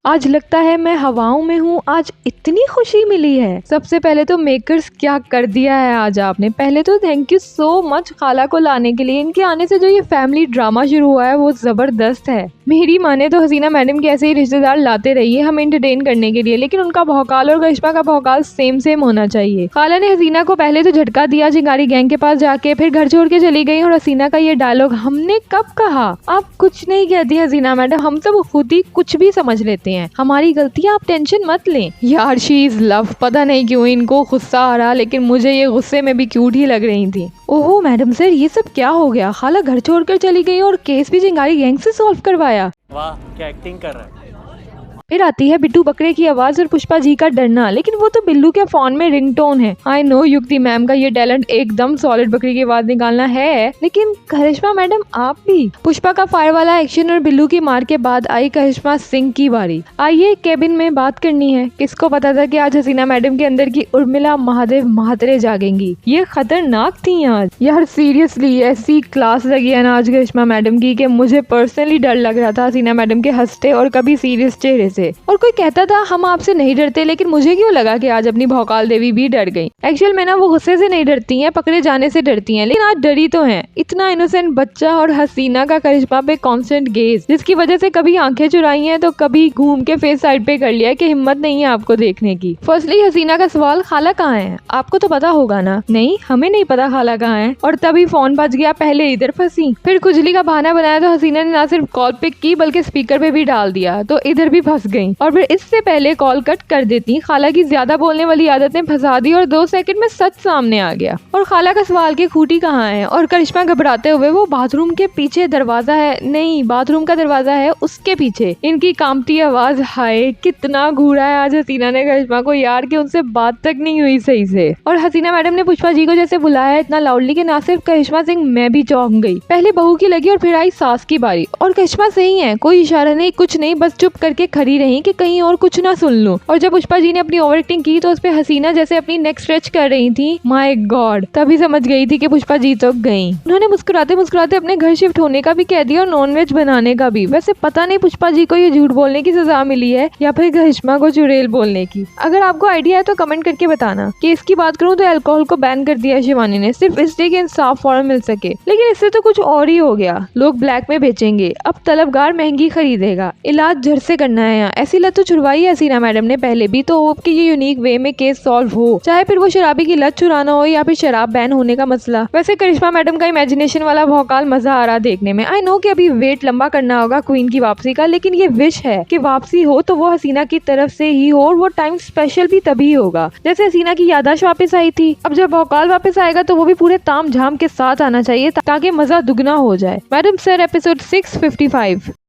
आज लगता है मैं हवाओं में हूँ, आज इतनी खुशी मिली है। सबसे पहले तो मेकर्स क्या कर दिया है आज आपने। पहले तो थैंक यू सो मच खाला को लाने के लिए। इनके आने से जो ये फैमिली ड्रामा शुरू हुआ है वो जबरदस्त है। मेरी माने तो हसीना मैडम के ऐसे ही रिश्तेदार लाते रहिए हम एंटरटेन करने के लिए, लेकिन उनका भौकाल और करिश्मा का भौकाल सेम सेम होना चाहिए। खाला ने हसीना को पहले तो झटका दिया चिंगारी गैंग के पास जाके, फिर घर छोड़ के चली गई। और हसीना का ये डायलॉग, हमने कब कहा? आप कुछ नहीं कहती हसीना मैडम, हम सब खुद ही कुछ भी समझ लेते हैं, हमारी गलतियां, आप टेंशन मत लें। यार शी इज लव। पता नहीं क्यों इनको गुस्सा आ रहा, लेकिन मुझे ये गुस्से में भी क्यूट ही लग रही थी। ओहो मैडम सर, ये सब क्या हो गया? खाला घर छोड़कर चली गई और केस भी चिंगारी गैंग से सॉल्व करवाया। वाह क्या एक्टिंग कर रहा है। फिर आती है बिट्टू बकरे की आवाज और पुष्पा जी का डरना, लेकिन वो तो बिल्लू के फोन में रिंगटोन है। आई नो युक्ति मैम का ये टैलेंट एकदम सॉलिड बकरी की आवाज निकालना है, लेकिन करिश्मा मैडम आप भी। पुष्पा का फायर वाला एक्शन और बिल्लू की मार के बाद आई करिश्मा सिंह की बारी। आइए केबिन में बात करनी है। किसको पता था कि आज हसीना मैडम के अंदर की उर्मिला महादेव महातरे जागेंगी। ये खतरनाक थी आज। यार सीरियसली ऐसी क्लास लगी है ना आज करिश्मा मैडम की कि मुझे पर्सनली डर लग रहा था हसीना मैडम के हंसते और कभी सीरियस चेहरे से। और कोई कहता था हम आपसे नहीं डरते, लेकिन मुझे क्यों लगा कि आज अपनी भौकाल देवी भी डर गई। एक्चुअल में ना वो गुस्से से नहीं डरती हैं, पकड़े जाने से डरती हैं, लेकिन आज डरी तो हैं। इतना इनोसेंट बच्चा और हसीना का करिश्मा पे कांस्टेंट गेज, जिसकी वजह से कभी आंखें चुराई हैं तो कभी घूम के फेस साइड पे कर लिया कि हिम्मत नहीं है आपको देखने की। फर्स्टली हसीना का सवाल, खाला कहाँ है? आपको तो पता होगा ना। नहीं हमें नहीं पता खाला कहाँ है। और तभी फोन बज गया, पहले इधर फंसी, फिर खुजली का बहाना बनाया तो हसीना ने ना सिर्फ कॉल पिक की बल्कि स्पीकर पे भी डाल दिया, तो इधर भी फंस गई। और फिर इससे पहले कॉल कट कर देती, खाला की ज्यादा बोलने वाली आदत ने फंसा दी और 2 सेकंड में सच सामने आ गया। और खाला का सवाल कि खूटी कहाँ है, और करिश्मा घबराते हुए वो बाथरूम के पीछे दरवाजा है, नहीं बाथरूम का दरवाजा है उसके पीछे। इनकी कांपती आवाज, हाय कितना घूरा है आज हसीना ने करिश्मा को यार, कि उनसे बात तक नहीं हुई सही से। और हसीना मैडम ने पुष्पा जी को जैसे बुलाया है इतना लाउडली कि ना सिर्फ करिश्मा सिंह मैं भी चौंक गई। पहले बहू की लगी और फिर आई सास की बारी। और करिश्मा सही है, कोई इशारा नहीं कुछ नहीं, बस चुप करके खड़ी रही कि कहीं और कुछ ना सुन लूं। और जब पुष्पा जी ने अपनी ओवर एक्टिंग की तो उस पे हसीना जैसे अपनी नेक स्ट्रेच कर रही थी। माय गॉड, तभी समझ गई थी कि पुष्पा जी तो गई। उन्होंने मुस्कुराते मुस्कुराते अपने घर शिफ्ट होने का भी कह दिया और नॉनवेज बनाने का भी। वैसे पता नहीं पुष्पा जी को ये झूठ बोलने की सजा मिली है या फिर करिश्मा को चुड़ैल बोलने की। अगर आपको आइडिया है तो कमेंट करके बताना। कि इसकी बात करूँ तो अल्कोहल को बैन कर दिया शिवानी ने, सिर्फ इसलिए कि इंसाफ फौरन मिल सके। लेकिन इससे तो कुछ और ही हो गया, लोग ब्लैक में बेचेंगे, अब तलबगार महंगी खरीदेगा। इलाज जड़ से करना है यहाँ। ऐसी लत तो छुड़वाई है हसीना मैडम ने पहले भी, तो होप कि ये यूनिक वे में केस सॉल्व हो, चाहे फिर वो शराबी की लत छुड़ाना हो या फिर शराब बैन होने का मसला। वैसे करिश्मा मैडम का इमेजिनेशन वाला भौकाल मजा आ रहा देखने में। आई नो कि अभी वेट लंबा करना होगा क्वीन की वापसी का, लेकिन ये विश है कि वापसी हो तो वो हसीना की तरफ से ही हो, और वो टाइम स्पेशल भी तभी होगा जैसे हसीना की याददाश्त वापस आई थी। अब जब भौकाल वापस आएगा तो वो भी पूरे ताम झाम के साथ आना चाहिए ताकि मजा दुगना हो जाए। Madam sir episode 655।